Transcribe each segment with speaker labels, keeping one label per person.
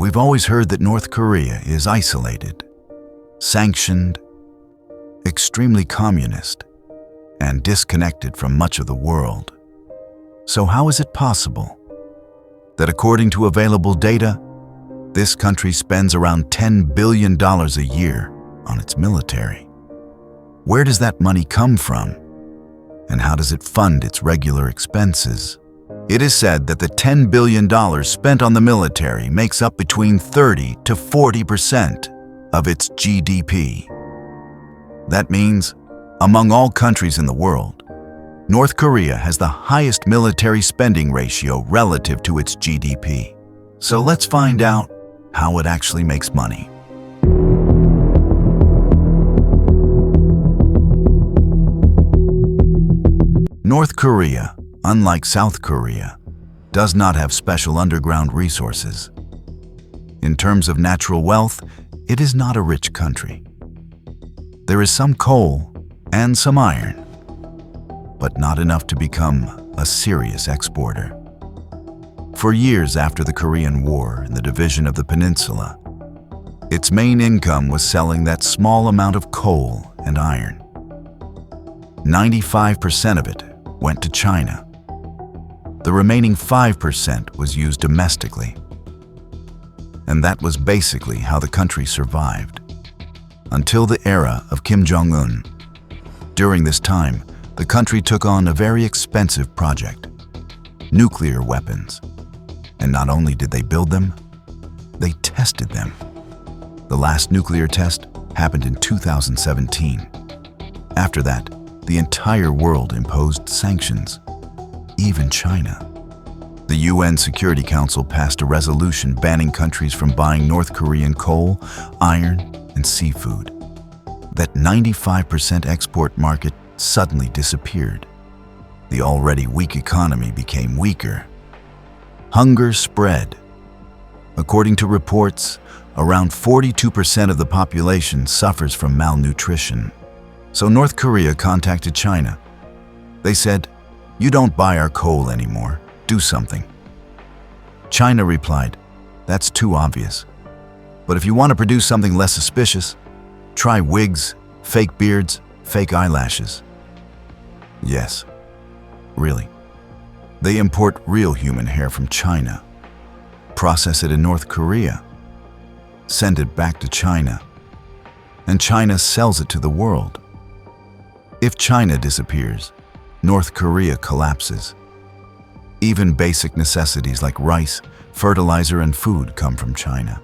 Speaker 1: We've always heard that North Korea is isolated, sanctioned, extremely communist, and disconnected from much of the world. So how is it possible that, according to available data, this country spends around $10 billion a year on its military? Where does that money come from? And how does it fund its regular expenses? It is said that the $10 billion spent on the military makes up between 30 to 40% of its GDP. That means, among all countries in the world, North Korea has the highest military spending ratio relative to its GDP. So let's find out how it actually makes money. North Korea, unlike South Korea, does not have special underground resources. In terms of natural wealth, it is not a rich country. There is some coal and some iron, but not enough to become a serious exporter. For years after the Korean War and the division of the peninsula, its main income was selling that small amount of coal and iron. 95% of it went to China. The remaining 5% was used domestically. And that was basically how the country survived, until the era of Kim Jong-un. During this time, the country took on a very expensive project: nuclear weapons. And not only did they build them, they tested them. The last nuclear test happened in 2017. After that, the entire world imposed sanctions, even China. The UN Security Council passed a resolution banning countries from buying North Korean coal, iron, and seafood. That 95% export market suddenly disappeared. The already weak economy became weaker. Hunger spread. According to reports, around 42% of the population suffers from malnutrition. So North Korea contacted China. They said, "You don't buy our coal anymore. Do something." China replied, "That's too obvious. But if you want to produce something less suspicious, try wigs, fake beards, fake eyelashes." Yes, really. They import real human hair from China, process it in North Korea, send it back to China, and China sells it to the world. If China disappears, North Korea collapses. Even basic necessities like rice, fertilizer, and food come from China.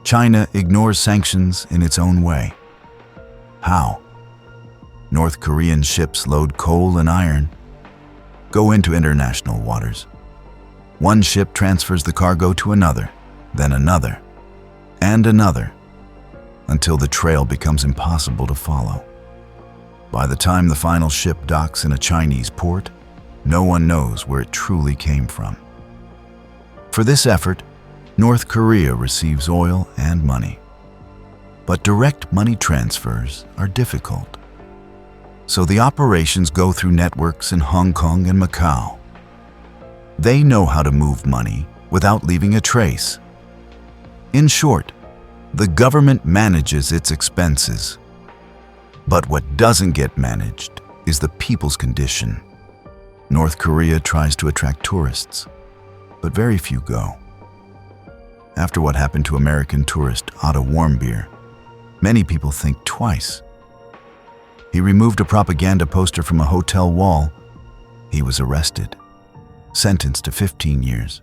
Speaker 1: China ignores sanctions in its own way. How? North Korean ships load coal and iron, go into international waters. One ship transfers the cargo to another, then another, and another, until the trail becomes impossible to follow. By the time the final ship docks in a Chinese port, no one knows where it truly came from. For this effort, North Korea receives oil and money. But direct money transfers are difficult. So the operations go through networks in Hong Kong and Macau. They know how to move money without leaving a trace. In short, the government manages its expenses. But what doesn't get managed is the people's condition. North Korea tries to attract tourists, but very few go. After what happened to American tourist 𝗂𝗲𝗏, many people think twice. He removed a propaganda poster from a hotel wall. He was arrested, sentenced to 15 years.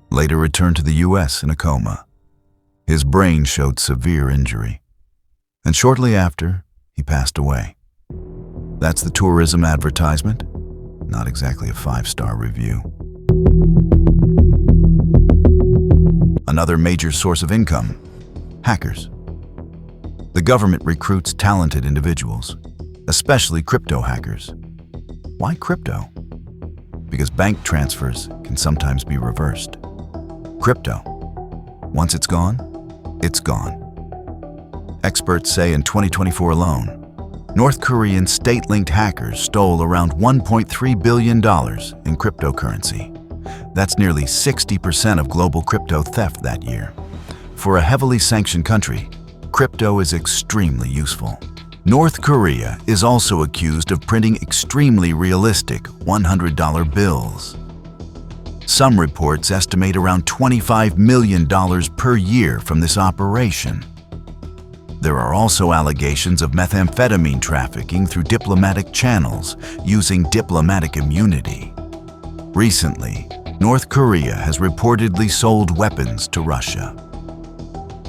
Speaker 1: Later returned to the US in a coma. His brain showed severe injury. And shortly after, he passed away. That's the tourism advertisement, not exactly a 5-star review. Another major source of income: hackers. The government recruits talented individuals, especially crypto hackers. Why crypto? Because bank transfers can sometimes be reversed. Crypto, once it's gone, it's gone. Experts say in 2024 alone, North Korean state-linked hackers stole around $1.3 billion in cryptocurrency, That's nearly 60% of global crypto theft that year. For a heavily sanctioned country, crypto is extremely useful. North Korea is also accused of printing extremely realistic $100 bills. Some reports estimate around $25 million per year from this operation. There are also allegations of methamphetamine trafficking through diplomatic channels using diplomatic immunity. Recently, North Korea has reportedly sold weapons to Russia.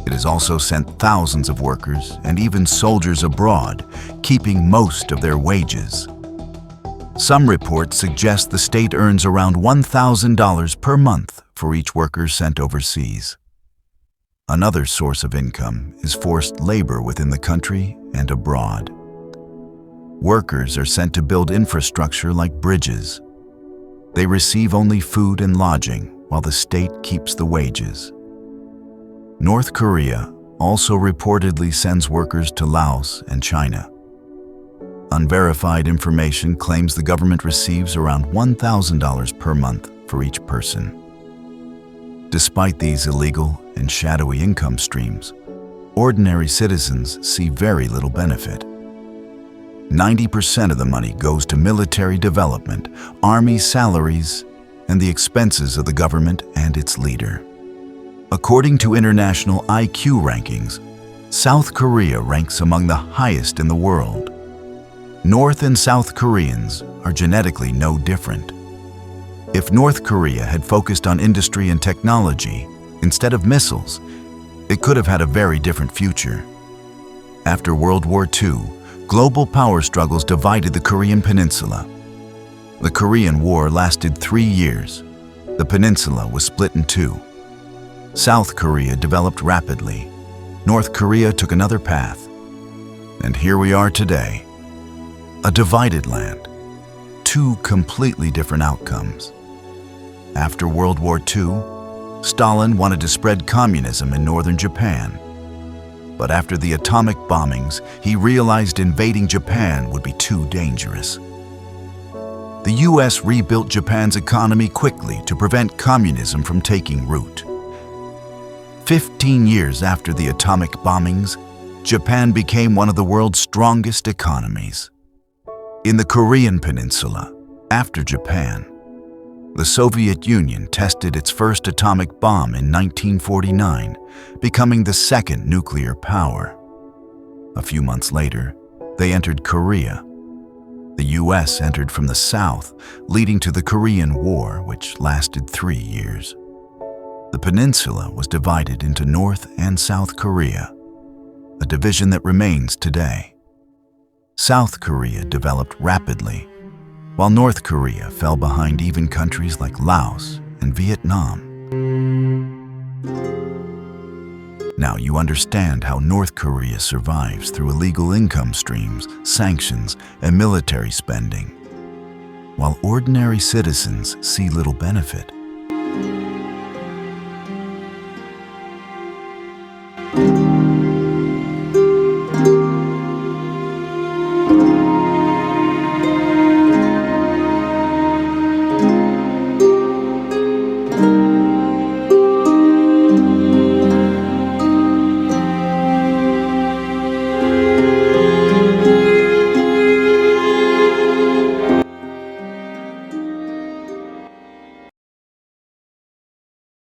Speaker 1: It has also sent thousands of workers and even soldiers abroad, keeping most of their wages. Some reports suggest the state earns around $1,000 per month for each worker sent overseas. Another source of income is forced labor within the country and abroad. Workers are sent to build infrastructure like bridges. They receive only food and lodging while the state keeps the wages. North Korea also reportedly sends workers to Laos and China. Unverified information claims the government receives around $1,000 per month for each person. Despite these illegal and shadowy income streams, ordinary citizens see very little benefit. 90% of the money goes to military development, army salaries, and the expenses of the government and its leader. According to international IQ rankings, South Korea ranks among the highest in the world. North and South Koreans are genetically no different. If North Korea had focused on industry and technology instead of missiles, it could have had a very different future. After World War II, global power struggles divided the Korean peninsula. The Korean War lasted 3 years. The peninsula was split in two. South Korea developed rapidly. North Korea took another path. And here we are today. A divided land. Two completely different outcomes. After World War II, Stalin wanted to spread communism in northern Japan. But after the atomic bombings, he realized invading Japan would be too dangerous. The US rebuilt Japan's economy quickly to prevent communism from taking root. 15 years after the atomic bombings, Japan became one of the world's strongest economies. In the Korean peninsula, after Japan, the Soviet Union tested its first atomic bomb in 1949, becoming the second nuclear power. A few months later, they entered Korea. The US entered from the south, leading to the Korean War, which lasted 3 years. The peninsula was divided into North and South Korea, a division that remains today. South Korea developed rapidly, while North Korea fell behind even countries like Laos and Vietnam. Now you understand how North Korea survives through illegal income streams, sanctions, and military spending, while ordinary citizens see little benefit.